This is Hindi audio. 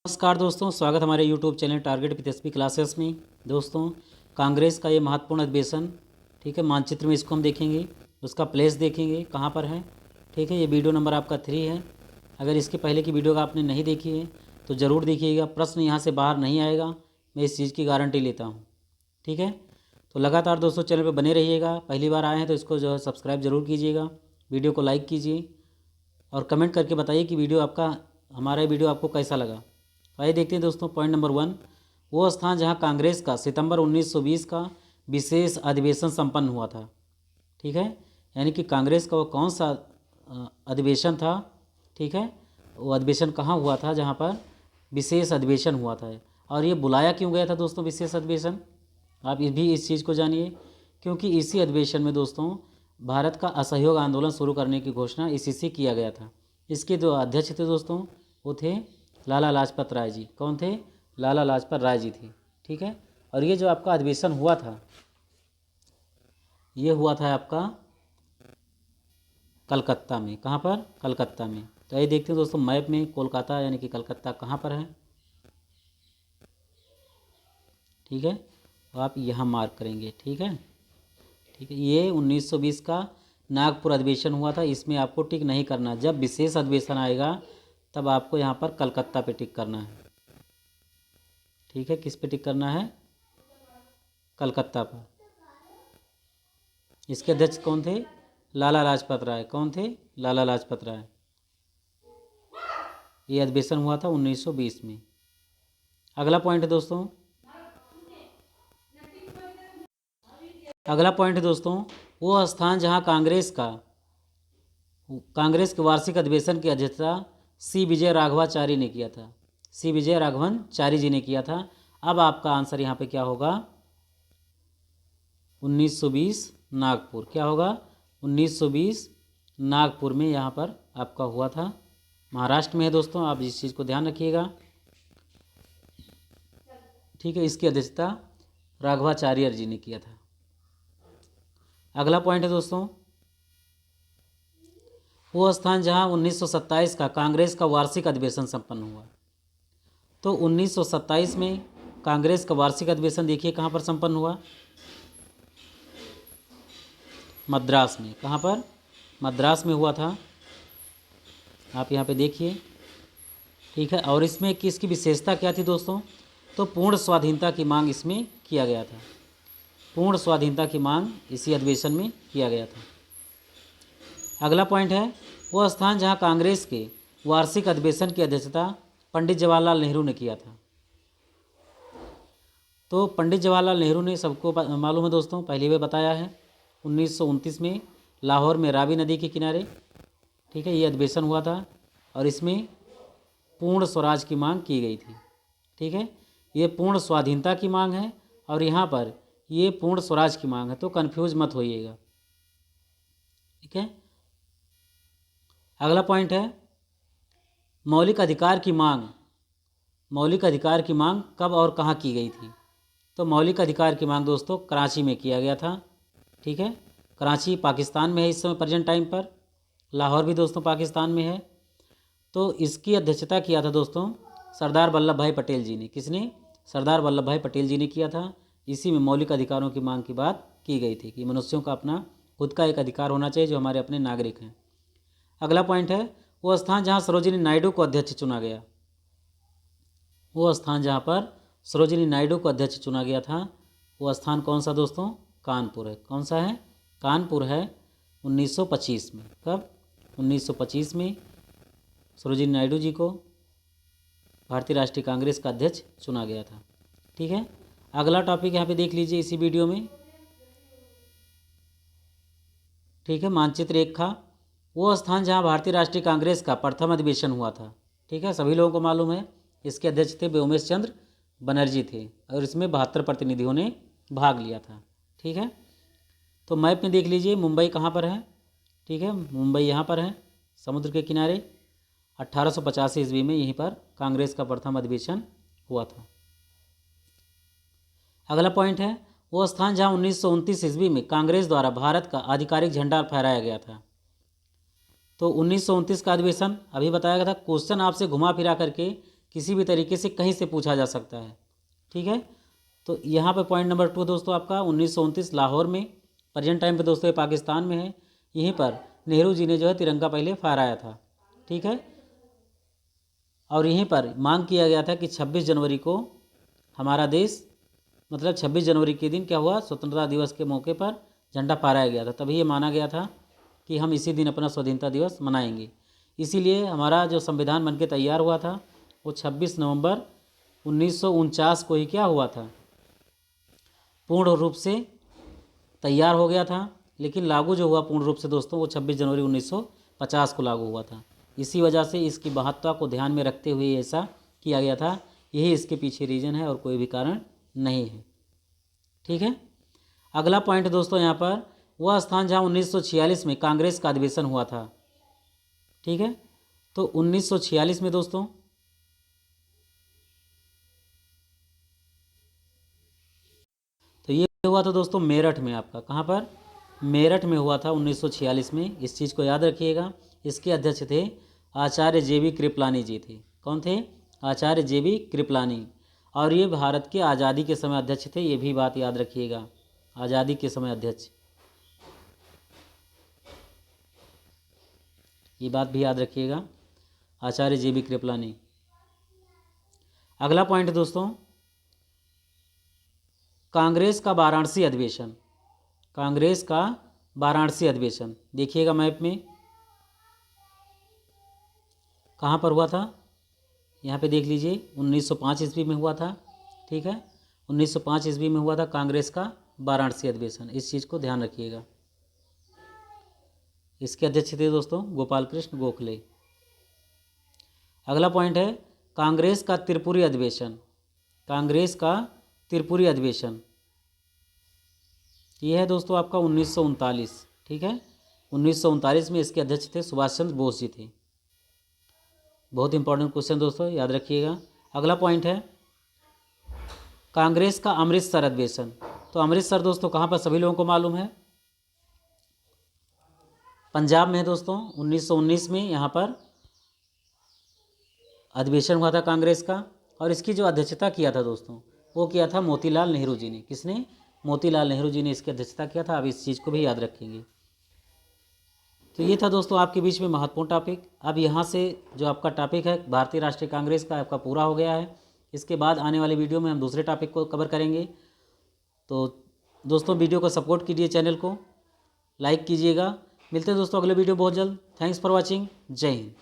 नमस्कार दोस्तों, स्वागत हमारे YouTube channel target with SP classes में। दोस्तों, कांग्रेस का ये महत्वपूर्ण अधिवेशन, ठीक है, मानचित्र में इसको हम देखेंगे, उसका प्लेस देखेंगे कहाँ पर है। ठीक है, ये वीडियो नंबर आपका 3 है। अगर इसके पहले की वीडियो का आपने नहीं देखी है तो ज़रूर देखिएगा, प्रश्न यहाँ से बाहर नहीं आएगा, मैं इस चीज़ की गारंटी लेता हूँ। ठीक है, तो लगातार दोस्तों चैनल पर बने रहिएगा। पहली बार आए हैं तो इसको जो है सब्सक्राइब ज़रूर कीजिएगा, वीडियो को लाइक कीजिए और कमेंट करके बताइए कि हमारा वीडियो आपको कैसा लगा। आइए देखते हैं दोस्तों, पॉइंट नंबर 1, वो स्थान जहां कांग्रेस का सितंबर 1920 का विशेष अधिवेशन संपन्न हुआ था। ठीक है, यानी कि कांग्रेस का वो कौन सा अधिवेशन था। ठीक है, वो अधिवेशन कहाँ हुआ था जहाँ पर विशेष अधिवेशन हुआ था। और ये बुलाया क्यों गया था दोस्तों विशेष अधिवेशन, आप भी इस चीज़ को जानिए। क्योंकि इसी अधिवेशन में दोस्तों भारत का असहयोग आंदोलन शुरू करने की घोषणा इसी से किया गया था। इसके जो अध्यक्ष थे दोस्तों वो थे लाला लाजपत राय जी। कौन थे? लाला लाजपत राय जी थे। ठीक है, और ये जो आपका अधिवेशन हुआ था ये हुआ था आपका कलकत्ता में। कहाँ पर? कलकत्ता में। तो ये देखते हैं दोस्तों मैप में, कोलकाता यानी कि कलकत्ता कहाँ पर है। ठीक है, तो आप यहाँ मार्क करेंगे। ठीक है, ठीक है, ये 1920 का नागपुर अधिवेशन हुआ था। इसमें आपको टिक नहीं करना, जब विशेष अधिवेशन आएगा तब आपको यहाँ पर कलकत्ता पे टिक करना है। ठीक है, किस पे टिक करना है? कलकत्ता पर। इसके अध्यक्ष कौन थे? लाला लाजपत राय। कौन थे? लाला लाजपत राय। ये अधिवेशन हुआ था 1920 में। अगला पॉइंट है दोस्तों, वो स्थान जहां कांग्रेस के वार्षिक अधिवेशन की अध्यक्षता सी विजय राघवाचारी ने किया था। सी विजय राघवन चारी जी ने किया था। अब आपका आंसर यहाँ पे क्या होगा? 1920 नागपुर। क्या होगा? 1920 नागपुर में यहाँ पर आपका हुआ था। महाराष्ट्र में है दोस्तों, आप इस चीज़ को ध्यान रखिएगा। ठीक है, इसकी अध्यक्षता राघवाचार्य जी ने किया था। अगला पॉइंट है दोस्तों, वो स्थान जहां 1927 का कांग्रेस का वार्षिक अधिवेशन संपन्न हुआ। तो 1927 में कांग्रेस का वार्षिक अधिवेशन देखिए कहाँ पर संपन्न हुआ? मद्रास में। कहाँ पर? मद्रास में हुआ था। आप यहाँ पे देखिए। ठीक है, और इसमें किसकी विशेषता क्या थी दोस्तों? तो पूर्ण स्वाधीनता की मांग इसमें किया गया था। पूर्ण स्वाधीनता की मांग इसी अधिवेशन में किया गया था। अगला पॉइंट है, वो स्थान जहां कांग्रेस के वार्षिक अधिवेशन की अध्यक्षता पंडित जवाहरलाल नेहरू ने किया था। तो पंडित जवाहरलाल नेहरू ने सबको मालूम है दोस्तों, पहले भी बताया है, 1929 में लाहौर में रावी नदी के किनारे, ठीक है, ये अधिवेशन हुआ था और इसमें पूर्ण स्वराज की मांग की गई थी। ठीक है, ये पूर्ण स्वाधीनता की मांग है और यहाँ पर ये पूर्ण स्वराज की मांग है, तो कन्फ्यूज मत होइएगा। ठीक है, अगला पॉइंट है, मौलिक अधिकार की मांग। मौलिक अधिकार की मांग कब और कहाँ की गई थी? तो मौलिक अधिकार की मांग दोस्तों कराची में किया गया था। ठीक है, कराची पाकिस्तान में है इस समय प्रेजेंट टाइम पर, लाहौर भी दोस्तों पाकिस्तान में है। तो इसकी अध्यक्षता किया था दोस्तों सरदार वल्लभ भाई पटेल जी ने। किसने? सरदार वल्लभ भाई पटेल जी ने किया था। इसी में मौलिक अधिकारों की मांग की बात की गई थी कि मनुष्यों का अपना खुद का एक अधिकार होना चाहिए जो हमारे अपने नागरिक हैं। अगला पॉइंट है, वो स्थान जहां सरोजिनी नायडू को अध्यक्ष चुना गया। वो स्थान जहां पर सरोजिनी नायडू को अध्यक्ष चुना गया था, वो स्थान कौन सा दोस्तों? कानपुर है। कौन सा है? कानपुर है। 1925 में। कब? 1925 में सरोजिनी नायडू जी को भारतीय राष्ट्रीय कांग्रेस का अध्यक्ष चुना गया था। ठीक है, अगला टॉपिक यहाँ पे देख लीजिए इसी वीडियो में। ठीक है, मानचित्र 1 था, वो स्थान जहाँ भारतीय राष्ट्रीय कांग्रेस का प्रथम अधिवेशन हुआ था। ठीक है, सभी लोगों को मालूम है, इसके अध्यक्ष थे व्योमेश चंद्र बनर्जी थे और इसमें 72 प्रतिनिधियों ने भाग लिया था। ठीक है, तो मैप में देख लीजिए मुंबई कहाँ पर है। ठीक है, मुंबई यहाँ पर है समुद्र के किनारे। 1885 ईस्वी में यहीं पर कांग्रेस का प्रथम अधिवेशन हुआ था। अगला पॉइंट है, वो स्थान जहां 1929 ईस्वी में कांग्रेस द्वारा भारत का आधिकारिक झंडा फहराया गया था। तो 1929 का अधिवेशन अभी बताया गया था। क्वेश्चन आपसे घुमा फिरा करके किसी भी तरीके से कहीं से पूछा जा सकता है। ठीक है, तो यहाँ पे पॉइंट नंबर 2 दोस्तों आपका 1929 लाहौर में, प्रेजेंट टाइम पे दोस्तों ये पाकिस्तान में है, यहीं पर नेहरू जी ने जो है तिरंगा पहले फहराया था। ठीक है, और यहीं पर मांग किया गया था कि 26 जनवरी को हमारा देश, मतलब 26 जनवरी के दिन क्या हुआ, स्वतंत्रता दिवस के मौके पर झंडा फहराया गया था। तभी ये माना गया था कि हम इसी दिन अपना स्वाधीनता दिवस मनाएंगे। इसीलिए हमारा जो संविधान बनके तैयार हुआ था वो 26 नवंबर 1949 को ही क्या हुआ था, पूर्ण रूप से तैयार हो गया था। लेकिन लागू जो हुआ पूर्ण रूप से दोस्तों वो 26 जनवरी 1950 को लागू हुआ था। इसी वजह से इसकी महत्ता को ध्यान में रखते हुए ऐसा किया गया था। यही इसके पीछे रीज़न है और कोई भी कारण नहीं है। ठीक है, अगला पॉइंट दोस्तों यहाँ पर वह स्थान जहाँ 1946 में कांग्रेस का अधिवेशन हुआ था। ठीक है, तो 1946 में दोस्तों तो ये हुआ था दोस्तों मेरठ में, आपका कहाँ पर, मेरठ में हुआ था 1946 में। इस चीज़ को याद रखिएगा। इसके अध्यक्ष थे आचार्य JB कृपलानी जी थे। कौन थे, आचार्य JB कृपलानी। और ये भारत के आज़ादी के समय अध्यक्ष थे, ये भी बात याद रखिएगा, आज़ादी के समय अध्यक्ष, ये बात भी याद रखिएगा, आचार्य JB कृपलानी। अगला पॉइंट दोस्तों कांग्रेस का वाराणसी अधिवेशन, कांग्रेस का वाराणसी अधिवेशन देखिएगा मैप में कहाँ पर हुआ था, यहाँ पे देख लीजिए 1905 ईस्वी में हुआ था। ठीक है, 1905 ईस्वी में हुआ था कांग्रेस का वाराणसी अधिवेशन, इस चीज़ को ध्यान रखिएगा। इसके अध्यक्ष थे दोस्तों गोपाल कृष्ण गोखले। अगला पॉइंट है कांग्रेस का त्रिपुरी अधिवेशन, कांग्रेस का त्रिपुरी अधिवेशन ये है दोस्तों आपका 1939। ठीक है, 1939 में इसके अध्यक्ष थे सुभाष चंद्र बोस जी थे। बहुत इंपॉर्टेंट क्वेश्चन दोस्तों, याद रखिएगा। अगला पॉइंट है कांग्रेस का अमृतसर अधिवेशन। तो अमृतसर दोस्तों कहाँ पर, सभी लोगों को मालूम है, पंजाब में है दोस्तों। 1919 में यहाँ पर अधिवेशन हुआ था कांग्रेस का, और इसकी जो अध्यक्षता किया था दोस्तों वो किया था मोतीलाल नेहरू जी ने। किसने, मोतीलाल नेहरू जी ने इसकी अध्यक्षता किया था। आप इस चीज़ को भी याद रखेंगे। तो ये था दोस्तों आपके बीच में महत्वपूर्ण टॉपिक। अब यहाँ से जो आपका टॉपिक है भारतीय राष्ट्रीय कांग्रेस का आपका पूरा हो गया है। इसके बाद आने वाले वीडियो में हम दूसरे टॉपिक को कवर करेंगे। तो दोस्तों वीडियो को सपोर्ट कीजिए, चैनल को लाइक कीजिएगा। मिलते हैं दोस्तों अगले वीडियो बहुत जल्द। Thanks for watching. जय हिंद।